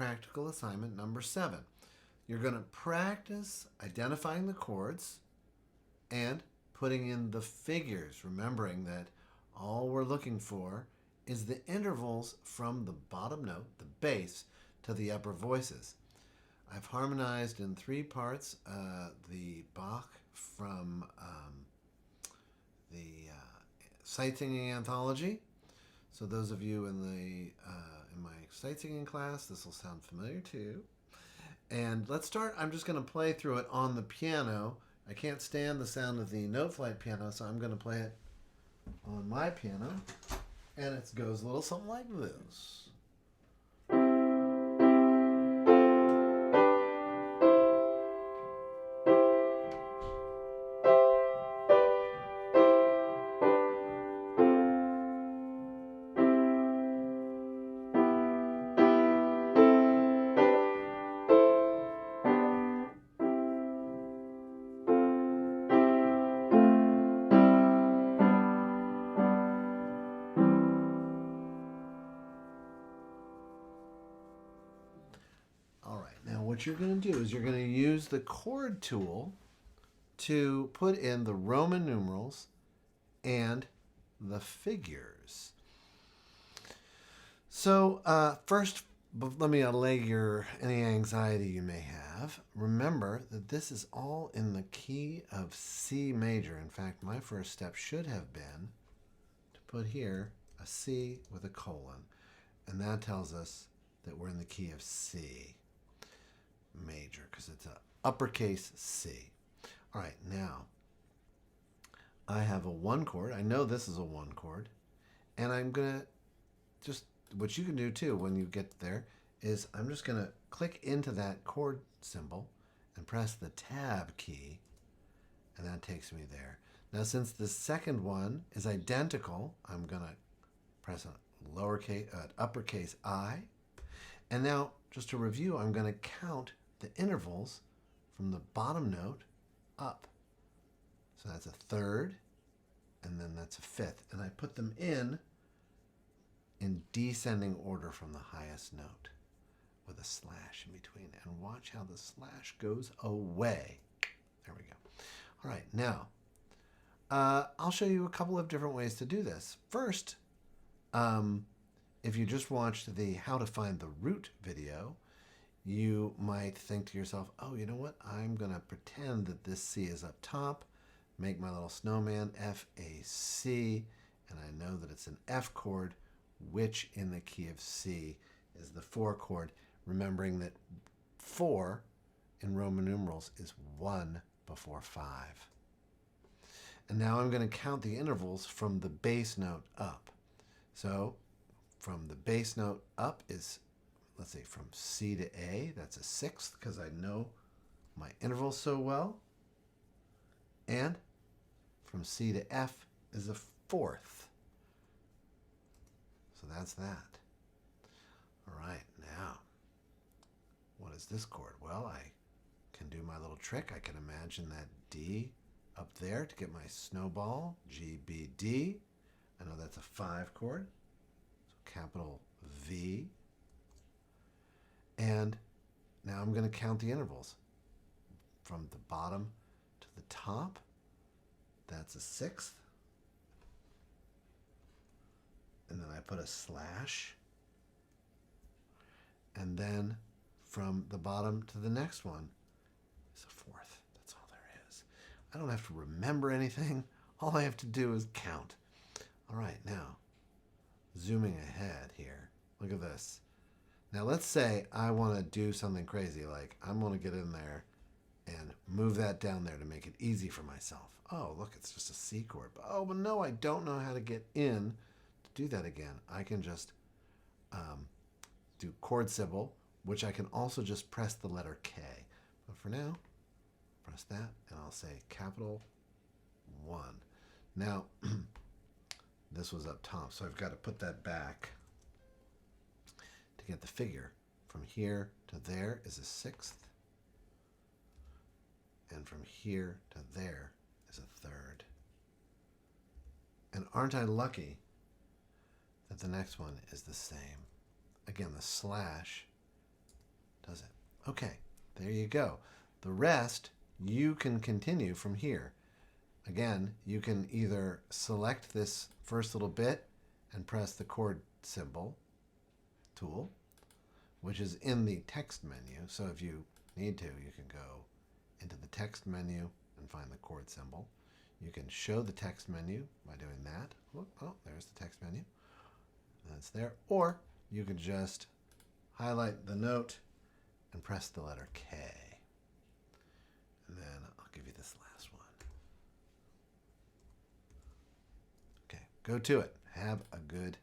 practical assignment number 7. You're going to practice identifying the chords and putting in the figures, remembering that all we're looking for is the intervals from the bottom note, the bass, to the upper voices. I've harmonized in 3 parts the Bach from the Sight Singing Anthology. So those of you in my sight singing class, this will sound familiar too. And let's start. I'm just going to play through it on the piano. I can't stand the sound of the Note Flight piano, so I'm going to play it on my piano. And it goes a little something like this. What you're going to do is you're going to use the chord tool to put in the Roman numerals and the figures. So first, let me allay any anxiety you may have. Remember that this is all in the key of C major. In fact, my first step should have been to put here a C with a colon. And that tells us that we're in the key of C major because it's an uppercase C. All right, now I have a 1 chord. I know this is a 1 chord. And I'm going to just, what you can do too when you get there is I'm just going to click into that chord symbol and press the tab key, and that takes me there. Now since the second one is identical, I'm going to press uppercase I. And now, just to review, I'm going to count the intervals from the bottom note up. So that's a 3rd, and then that's a 5th. And I put them in descending order from the highest note with a slash in between. And watch how the slash goes away. There we go. All right, now, I'll show you a couple of different ways to do this. First, if you just watched the How to Find the Root video, you might think to yourself, oh, you know what? I'm going to pretend that this C is up top, make my little snowman F, A, C, and I know that it's an F chord, which in the key of C is the 4 chord, remembering that 4 in Roman numerals is 1 before 5. And now I'm going to count the intervals from the bass note up. So from the bass note up is, let's say, from C to A, that's a 6th because I know my intervals so well. And from C to F is a 4th. So that's that. All right, now, what is this chord? Well, I can do my little trick. I can imagine that D up there to get my snowball, G, B, D. I know that's a 5 chord. Capital V. And now I'm going to count the intervals. From the bottom to the top, that's a 6th. And then I put a slash. And then from the bottom to the next one is a 4th. That's all there is. I don't have to remember anything. All I have to do is count. All right, now, zooming ahead here. Look at this. Now let's say I want to do something crazy, like I'm going to get in there and move that down there to make it easy for myself. Oh, look, it's just a C chord. Oh, but no, I don't know how to get in to do that again. I can just do chord symbol, which I can also just press the letter K. But for now, press that, and I'll say capital 1. Now, this was up top, so I've got to put that back to get the figure. From here to there is a 6th, and from here to there is a 3rd. And aren't I lucky that the next one is the same? Again, the slash Okay, there you go. The rest you can continue from here. Again, you can either select this first little bit and press the chord symbol tool, which is in the text menu. So if you need to, you can go into the text menu and find the chord symbol. You can show the text menu by doing that. Oh, there's the text menu. That's there. Or you could just highlight the note and press the letter K. And then I'll give you this last one. Okay, go to it. Have a good